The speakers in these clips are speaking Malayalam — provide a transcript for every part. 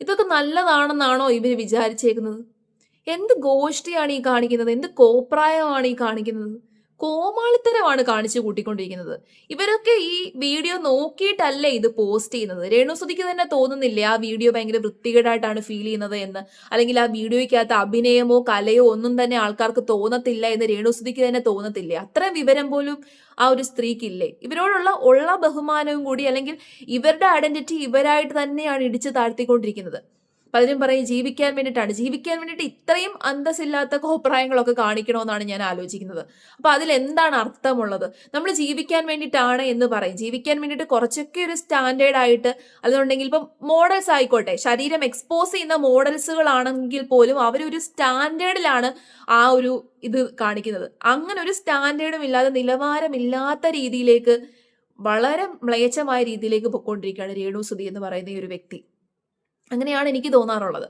ഇതൊക്കെ നല്ലതാണെന്നാണോ ഇവർ വിചാരിച്ചേക്കുന്നത്? എന്ത് ഗോഷ്ടിയാണ് ഈ കാണിക്കുന്നത്? എന്ത് കോപ്രായമാണ് ഈ കാണിക്കുന്നത്? കോമാളിത്തരമാണ് കാണിച്ചു കൂട്ടിക്കൊണ്ടിരിക്കുന്നത്. ഇവരൊക്കെ ഈ വീഡിയോ നോക്കിയിട്ടല്ലേ ഇത് പോസ്റ്റ് ചെയ്യുന്നത്. രേണുസുതിക്ക് തന്നെ തോന്നുന്നില്ലേ ആ വീഡിയോ ഭയങ്കര വൃത്തികേടായിട്ടാണ് ഫീൽ ചെയ്യുന്നത് എന്ന്? അല്ലെങ്കിൽ ആ വീഡിയോയ്ക്കകത്ത് അഭിനയമോ കലയോ ഒന്നും തന്നെ ആൾക്കാർക്ക് തോന്നത്തില്ല എന്ന് രേണുസുതിക്ക് തന്നെ തോന്നത്തില്ലേ? അത്രയും വിവരം പോലും ആ ഒരു സ്ത്രീക്കില്ലേ? ഇവരോടുള്ള ബഹുമാനവും കൂടി, അല്ലെങ്കിൽ ഇവരുടെ ഐഡന്റിറ്റി ഇവരായിട്ട് തന്നെയാണ് ഇടിച്ചു താഴ്ത്തിക്കൊണ്ടിരിക്കുന്നത്. പലരും പറയും ജീവിക്കാൻ വേണ്ടിയിട്ടാണ്. ജീവിക്കാൻ വേണ്ടിയിട്ട് ഇത്രയും അന്തസ്സില്ലാത്ത കോപ്രായങ്ങളൊക്കെ കാണിക്കണമെന്നാണ് ഞാൻ ആലോചിക്കുന്നത്. അപ്പൊ അതിലെന്താണ് അർത്ഥമുള്ളത്? നമ്മൾ ജീവിക്കാൻ വേണ്ടിയിട്ടാണ് എന്ന് പറയും. ജീവിക്കാൻ വേണ്ടിയിട്ട് കുറച്ചൊക്കെ ഒരു സ്റ്റാൻഡേർഡ് ആയിട്ട്, അതുകൊണ്ടെങ്കിൽ ഇപ്പം മോഡൽസ് ആയിക്കോട്ടെ, ശരീരം എക്സ്പോസ് ചെയ്യുന്ന മോഡൽസുകളാണെങ്കിൽ പോലും അവരൊരു സ്റ്റാൻഡേർഡിലാണ് ആ ഒരു ഇത് കാണിക്കുന്നത്. അങ്ങനെ ഒരു സ്റ്റാൻഡേർഡും ഇല്ലാതെ നിലവാരമില്ലാത്ത രീതിയിലേക്ക്, വളരെ മ്ലേച്ഛമായ രീതിയിലേക്ക് പൊയ്ക്കൊണ്ടിരിക്കുകയാണ് രേണുസുതി എന്ന് പറയുന്ന ഈ ഒരു വ്യക്തി. അങ്ങനെയാണ് എനിക്ക് തോന്നാറുള്ളത്.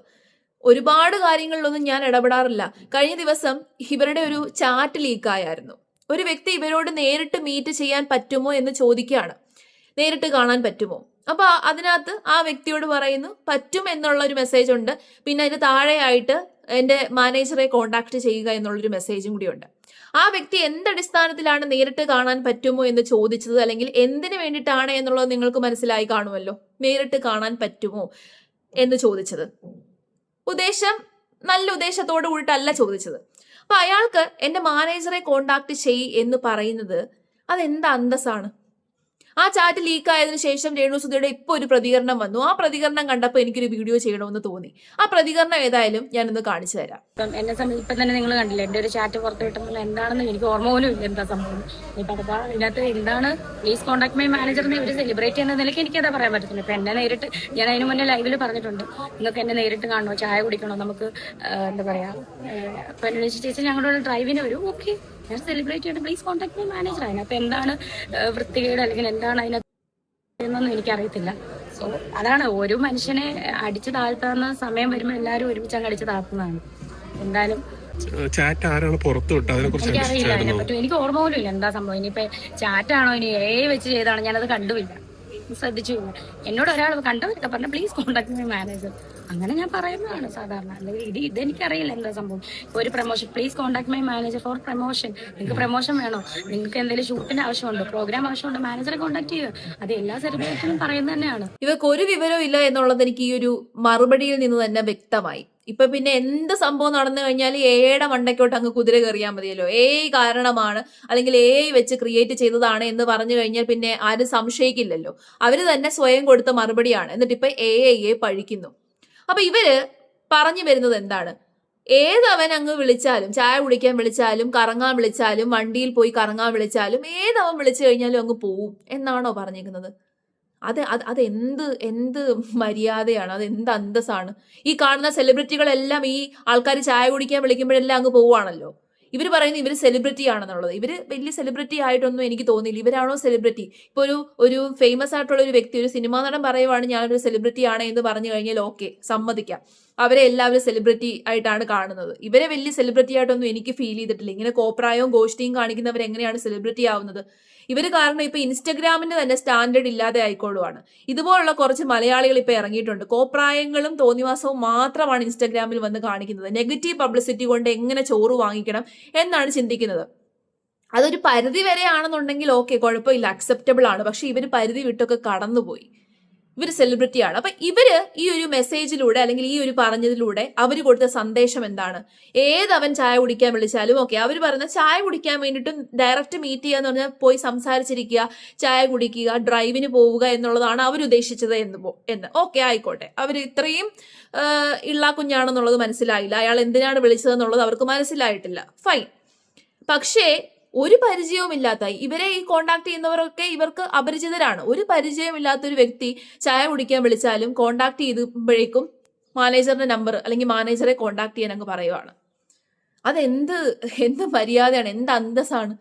ഒരുപാട് കാര്യങ്ങളിലൊന്നും ഞാൻ ഇടപെടാറില്ല. കഴിഞ്ഞ ദിവസം ഇവരുടെ ഒരു ചാറ്റ് ലീക്കായായിരുന്നു. ഒരു വ്യക്തി ഇവരോട് നേരിട്ട് മീറ്റ് ചെയ്യാൻ പറ്റുമോ എന്ന് ചോദിക്കുകയാണ്. നേരിട്ട് കാണാൻ പറ്റുമോ? അപ്പൊ അതിനകത്ത് ആ വ്യക്തിയോട് പറയുന്നു പറ്റും എന്നുള്ള ഒരു മെസ്സേജ് ഉണ്ട്. പിന്നെ അതിന് താഴെയായിട്ട് എന്റെ മാനേജറെ കോണ്ടാക്ട് ചെയ്യുക എന്നുള്ളൊരു മെസ്സേജും കൂടിയുണ്ട്. ആ വ്യക്തി എന്തടിസ്ഥാനത്തിലാണ് നേരിട്ട് കാണാൻ പറ്റുമോ എന്ന് ചോദിച്ചത്, അല്ലെങ്കിൽ എന്തിനു വേണ്ടിയിട്ടാണ് എന്നുള്ളത് നിങ്ങൾക്ക് മനസ്സിലായി കാണുമല്ലോ. നേരിട്ട് കാണാൻ പറ്റുമോ എന്ന് ചോദിച്ചത് ഉദ്ദേശം നല്ല ഉദ്ദേശത്തോട് കൂടിയിട്ടല്ല ചോദിച്ചത്. അപ്പൊ അയാൾക്ക് എന്റെ മാനേജറെ കോണ്ടാക്ട് ചെയ് എന്ന് പറയുന്നത് അതെന്ത് അന്തസ്സാണ്? ആ ചാറ്റ് ലീക്ക് ആയതിനു ശേഷം രേണുസുതിയുടെ ഇപ്പൊ ഒരു പ്രതികരണം വന്നു. ആ പ്രതികരണം കണ്ടപ്പോൾ എനിക്കൊരു വീഡിയോ ചെയ്യണമെന്ന് തോന്നി. ആ പ്രതികരണം ഏതായാലും ഞാനൊന്ന് കാണിച്ചു തരാം. എന്നെ ഇപ്പം തന്നെ നിങ്ങൾ കണ്ടില്ലേ എന്റെ ഒരു ചാറ്റ് പുറത്ത് വിട്ടുന്നത് എന്താണെന്ന് എനിക്ക് ഓർമ്മ പോലും ഇല്ല എന്താ സംഭവം. ഇപ്പൊ അഥവാ ഇതിനകത്ത് എന്താണ് പ്ലീസ് കോൺടാക്ട് മൈ മാനേജർ എന്ന് ഇവർ സെലിബ്രേറ്റ് ചെയ്യുന്ന നിലയ്ക്ക് എനിക്കതാ പറയാൻ പറ്റത്തില്ല. ഇപ്പൊ എന്നെ നേരിട്ട് ഞാൻ അതിന് മുന്നേ ലൈവിൽ പറഞ്ഞിട്ടുണ്ട്, നിങ്ങൾക്ക് എന്നെ നേരിട്ട് കാണണോ, ചായ കുടിക്കണോ, നമുക്ക് എന്താ പറയാ ഇപ്പൊ എന്നെ ചേച്ചി ഞങ്ങളുടെ ഡ്രൈവിന് വരും, ഓക്കെ ഞാൻ സെലിബ്രേറ്റ് ചെയ്യണം, പ്ലീസ് കോൺടാക്ട് മൈ മാനേജർ. അതിനകത്ത് എന്താണ് വൃത്തികേട് അല്ലെങ്കിൽ എന്താണ് അതിനകത്തൊന്നും എനിക്കറിയത്തില്ല. സോ അതാണ് ഒരു മനുഷ്യനെ അടിച്ചു താഴ്ത്താവുന്ന സമയം വരുമ്പോൾ എല്ലാവരും ഒരുമിച്ച് അങ്ങ് അടിച്ചു താഴ്ത്തുന്നതാണ്. എന്തായാലും എനിക്കറിയില്ല അതിനെപ്പറ്റി, എനിക്ക് ഓർമ്മ പോലും ഇല്ല എന്താ സംഭവം. ഇനിയിപ്പോ ചാറ്റാണോ ഇനി വെച്ച് ചെയ്താണോ ഞാനത് കണ്ടുമില്ല, ശ്രദ്ധിച്ചു. എന്നോട് ഒരാൾ കണ്ടവരൊക്കെ പറഞ്ഞു പ്ലീസ് കോൺടാക്ട് മൈ മാനേജർ, അങ്ങനെ ഞാൻ പറയുന്നതാണ് സാധാരണ. അല്ലെങ്കിൽ ഇതെനിക്കറിയില്ല എന്താ സംഭവം. ഇപ്പോൾ ഒരു promotion please contact my manager four promotion, നിങ്ങൾക്ക് പ്രൊമോഷൻ വേണോ, നിങ്ങൾക്ക് എന്തെങ്കിലും ഷൂട്ടിന്റെ ആവശ്യമുണ്ടോ, പ്രോഗ്രാം ആവശ്യമുണ്ടോ, മാനേജറെ കോൺടാക്ട് ചെയ്യുക. അത് എല്ലാ സെലിബ്രിറ്റിയും പറയുന്നത് തന്നെയാണ്. ഇവർക്ക് ഒരു വിവരവും ഇല്ല എന്നുള്ളത് എനിക്ക് ഈ ഒരു മറുപടിയിൽ നിന്ന് തന്നെ വ്യക്തമായി. ഇപ്പൊ പിന്നെ എന്ത് സംഭവം നടന്നു കഴിഞ്ഞാൽ എയുടെ മണ്ടയ്ക്കോട്ട് അങ്ങ് കുതിര കയറിയാൽ മതിയല്ലോ. കാരണമാണ്, അല്ലെങ്കിൽ വെച്ച് ക്രിയേറ്റ് ചെയ്തതാണ് എന്ന് പറഞ്ഞു കഴിഞ്ഞാൽ പിന്നെ ആരും സംശയിക്കില്ലല്ലോ. അവര് തന്നെ സ്വയം കൊടുത്ത മറുപടിയാണ്. എന്നിട്ട് ഇപ്പൊ എയെ പഴിക്കുന്നു. അപ്പൊ ഇവര് പറഞ്ഞു വരുന്നത് എന്താണ്? ഏതവൻ അങ്ങ് വിളിച്ചാലും, ചായ കുടിക്കാൻ വിളിച്ചാലും, കറങ്ങാൻ വിളിച്ചാലും, വണ്ടിയിൽ പോയി കറങ്ങാൻ വിളിച്ചാലും, ഏതവൻ വിളിച്ചു കഴിഞ്ഞാലും അങ്ങ് പോവും എന്നാണോ പറഞ്ഞേക്കുന്നത്? അത് എന്ത് മര്യാദയാണ്? അത് എന്ത് അന്തസ്സാണ്? ഈ കാണുന്ന സെലിബ്രിറ്റികളെല്ലാം ഈ ആൾക്കാർ ചായ കുടിക്കാൻ വിളിക്കുമ്പോഴെല്ലാം അങ്ങ് പോവുകയാണല്ലോ. ഇവർ പറയുന്നത് ഇവർ സെലിബ്രിറ്റി ആണെന്നുള്ളത്. ഇവർ വലിയ സെലിബ്രിറ്റി ആയിട്ടൊന്നും എനിക്ക് തോന്നിയില്ല. ഇവരാണോ സെലിബ്രിറ്റി? ഇപ്പൊ ഒരു ഫേമസ് ആയിട്ടുള്ള ഒരു വ്യക്തി, ഒരു സിനിമാ നടൻ പറയുവാണ് ഞാനൊരു സെലിബ്രിറ്റി ആണ് എന്ന് പറഞ്ഞു കഴിഞ്ഞാൽ ഓക്കെ, സമ്മതിക്കാം. അവരെ എല്ലാവരും സെലിബ്രിറ്റി ആയിട്ടാണ് കാണുന്നത്. ഇവരെ വലിയ സെലിബ്രിറ്റി ആയിട്ടൊന്നും എനിക്ക് ഫീൽ ചെയ്തിട്ടില്ല. ഇങ്ങനെ കോപ്രായവും ഗോഷ്ടിയും കാണിക്കുന്നവർ എങ്ങനെയാണ് സെലിബ്രിറ്റി ആവുന്നത്? ഇവര് കാരണം ഇപ്പൊ ഇൻസ്റ്റഗ്രാമിന്റെ തന്നെ സ്റ്റാൻഡേർഡ് ഇല്ലാതെ ആയിക്കോളുവാണ്. ഇതുപോലുള്ള കുറച്ച് മലയാളികൾ ഇപ്പൊ ഇറങ്ങിയിട്ടുണ്ട്. കോപ്രായങ്ങളും തോന്നിവാസവും മാത്രമാണ് ഇൻസ്റ്റഗ്രാമിൽ വന്ന് കാണിക്കുന്നത്. നെഗറ്റീവ് പബ്ലിസിറ്റി കൊണ്ട് എങ്ങനെ ചോറ് വാങ്ങിക്കണം എന്നാണ് ചിന്തിക്കുന്നത്. അതൊരു പരിധി വരെയാണെന്നുണ്ടെങ്കിൽ ഓക്കെ, കുഴപ്പമില്ല, അക്സെപ്റ്റബിൾ ആണ്. പക്ഷെ ഇവര് പരിധി വിട്ടൊക്കെ കടന്നുപോയി. ഇവർ സെലിബ്രിറ്റിയാണ്. അപ്പൊ ഇവര് ഈ ഒരു മെസ്സേജിലൂടെ, അല്ലെങ്കിൽ ഈ ഒരു പറഞ്ഞതിലൂടെ അവർ കൊടുത്ത സന്ദേശം എന്താണ്? ഏതവൻ ചായ കുടിക്കാൻ വിളിച്ചാലും ഓക്കെ, അവർ പറയുന്ന ചായ കുടിക്കാൻ വേണ്ടിയിട്ട് ഡയറക്റ്റ് മീറ്റ് ചെയ്യുക എന്ന് പറഞ്ഞാൽ പോയി സംസാരിച്ചിരിക്കുക, ചായ കുടിക്കുക, ഡ്രൈവിന് പോവുക എന്നുള്ളതാണ് അവർ ഉദ്ദേശിച്ചത് എന്ന് ഓക്കെ ആയിക്കോട്ടെ. അവർ ഇത്രയും ഇള്ള കുഞ്ഞാണെന്നുള്ളത് മനസ്സിലായില്ല, അയാൾ എന്തിനാണ് വിളിച്ചതെന്നുള്ളത് അവർക്ക് മനസ്സിലായിട്ടില്ല, ഫൈൻ. പക്ഷേ ഒരു പരിചയവുമില്ലാത്ത ഇവരെ ഈ കോണ്ടാക്ട് ചെയ്യുന്നവരൊക്കെ ഇവർക്ക് അപരിചിതരാണ്. ഒരു പരിചയമില്ലാത്ത ഒരു വ്യക്തി ചായ കുടിക്കാൻ വിളിച്ചാലും കോണ്ടാക്ട് ചെയ്തപ്പോഴേക്കും മാനേജറിന്റെ നമ്പർ അല്ലെങ്കിൽ മാനേജറെ കോണ്ടാക്ട് ചെയ്യാൻ അങ്ങ് പറയുവാണ്. എന്ത് മര്യാദയാണ്, എന്ത് അന്തസ്സാണ്?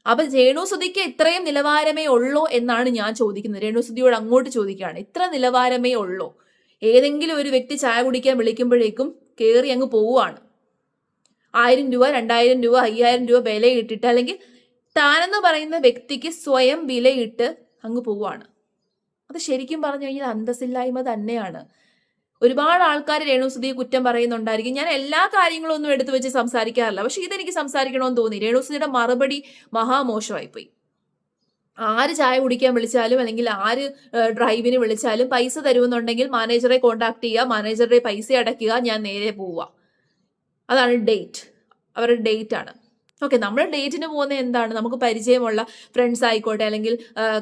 അപ്പൊ രേണുസുതിക്ക് ഇത്രയും നിലവാരമേ ഉള്ളോ എന്നാണ് ഞാൻ ചോദിക്കുന്നത്. രേണുസുതിയോട് അങ്ങോട്ട് ചോദിക്കുകയാണ്, ഇത്ര നിലവാരമേ ഉള്ളോ? ഏതെങ്കിലും ഒരു വ്യക്തി ചായ കുടിക്കാൻ വിളിക്കുമ്പോഴേക്കും കയറി അങ്ങ് പോവുകയാണ്. 1000 രൂപ, 2000 രൂപ, 5000 രൂപ വിലയിട്ടിട്ട്, അല്ലെങ്കിൽ താനെന്ന് പറയുന്ന വ്യക്തിക്ക് സ്വയം വിലയിട്ട് അങ്ങ് പോവാണ്. അത് ശരിക്കും പറഞ്ഞു കഴിഞ്ഞാൽ അന്തസ്സില്ലായ്മ തന്നെയാണ്. ഒരുപാട് ആൾക്കാർ രേണുസുധിയെ കുറ്റം പറയുന്നുണ്ടായിരിക്കും. ഞാൻ എല്ലാ കാര്യങ്ങളും ഒന്നും എടുത്തു വെച്ച് സംസാരിക്കാറില്ല. പക്ഷെ ഇതെനിക്ക് സംസാരിക്കണമെന്ന് തോന്നി. രേണുസുധിയുടെ മറുപടി മഹാമോശമായിപ്പോയി. ആര് ചായ കുടിക്കാൻ വിളിച്ചാലും അല്ലെങ്കിൽ ആര് ഡ്രൈവിന് വിളിച്ചാലും പൈസ തരുമെന്നുണ്ടെങ്കിൽ മാനേജറെ കോൺടാക്ട് ചെയ്യുക, മാനേജറുടെ പൈസ അടയ്ക്കുക, ഞാൻ നേരെ പോവുക. അതാണ് ഡേറ്റ്. അവരുടെ ഡേറ്റ് ആണ്. ഓക്കെ, നമ്മൾ ഡേറ്റിന് പോകുന്നത് എന്താണ്? നമുക്ക് പരിചയമുള്ള ഫ്രണ്ട്സ് ആയിക്കോട്ടെ, അല്ലെങ്കിൽ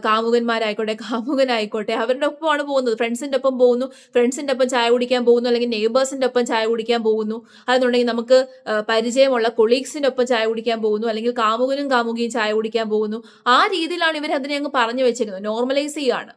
കാമുകന്മാരായിക്കോട്ടെ, കാമുകനായിക്കോട്ടെ, അവരുടെ ഒപ്പമാണ് പോകുന്നത്. ഫ്രണ്ട്സിൻ്റെ ഒപ്പം പോകുന്നു, ഫ്രണ്ട്സിൻ്റെ ഒപ്പം ചായ കുടിക്കാൻ പോകുന്നു, അല്ലെങ്കിൽ നെയ്ബേഴ്സിൻ്റെ ഒപ്പം ചായ കുടിക്കാൻ പോകുന്നു. അതെന്നുണ്ടെങ്കിൽ നമുക്ക് പരിചയമുള്ള കൊളീഗ്സിൻ്റെ ഒപ്പം ചായ കുടിക്കാൻ പോകുന്നു, അല്ലെങ്കിൽ കാമുകനും കാമുകിയും ചായ കുടിക്കാൻ പോകുന്നു. ആ രീതിയിലാണ് ഇവർ അതിനെ അങ്ങ് പറഞ്ഞു വെച്ചിരുന്നത്. നോർമലൈസ് ചെയ്യുകയാണ്.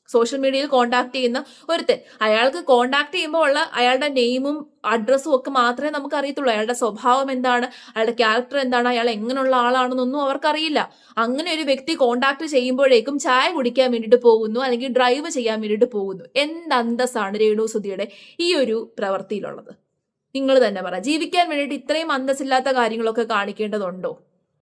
സോഷ്യൽ മീഡിയയിൽ കോൺടാക്ട് ചെയ്യുന്ന ഒരുത്തൻ, അയാൾക്ക് കോൺടാക്ട് ചെയ്യുമ്പോൾ ഉള്ള അയാളുടെ നെയിമും അഡ്രസ്സും ഒക്കെ മാത്രമേ നമുക്ക് അറിയത്തുള്ളൂ. അയാളുടെ സ്വഭാവം എന്താണ്, അയാളുടെ ക്യാരക്ടർ എന്താണ്, അയാൾ എങ്ങനെയുള്ള ആളാണെന്നൊന്നും അവർക്കറിയില്ല. അങ്ങനെ ഒരു വ്യക്തി കോൺടാക്ട് ചെയ്യുമ്പോഴേക്കും ചായ കുടിക്കാൻ വേണ്ടിയിട്ട് പോകുന്നു, അല്ലെങ്കിൽ ഡ്രൈവ് ചെയ്യാൻ വേണ്ടിയിട്ട് പോകുന്നു. എന്ത് അന്തസ്സാണ് രേണുസുധിയുടെ ഈ ഒരു പ്രവൃത്തിയിലുള്ളത്? നിങ്ങൾ തന്നെ പറ. ജീവിക്കാൻ വേണ്ടിയിട്ട് ഇത്രയും അന്തസ്സില്ലാത്ത കാര്യങ്ങളൊക്കെ കാണിക്കേണ്ടതുണ്ടോ?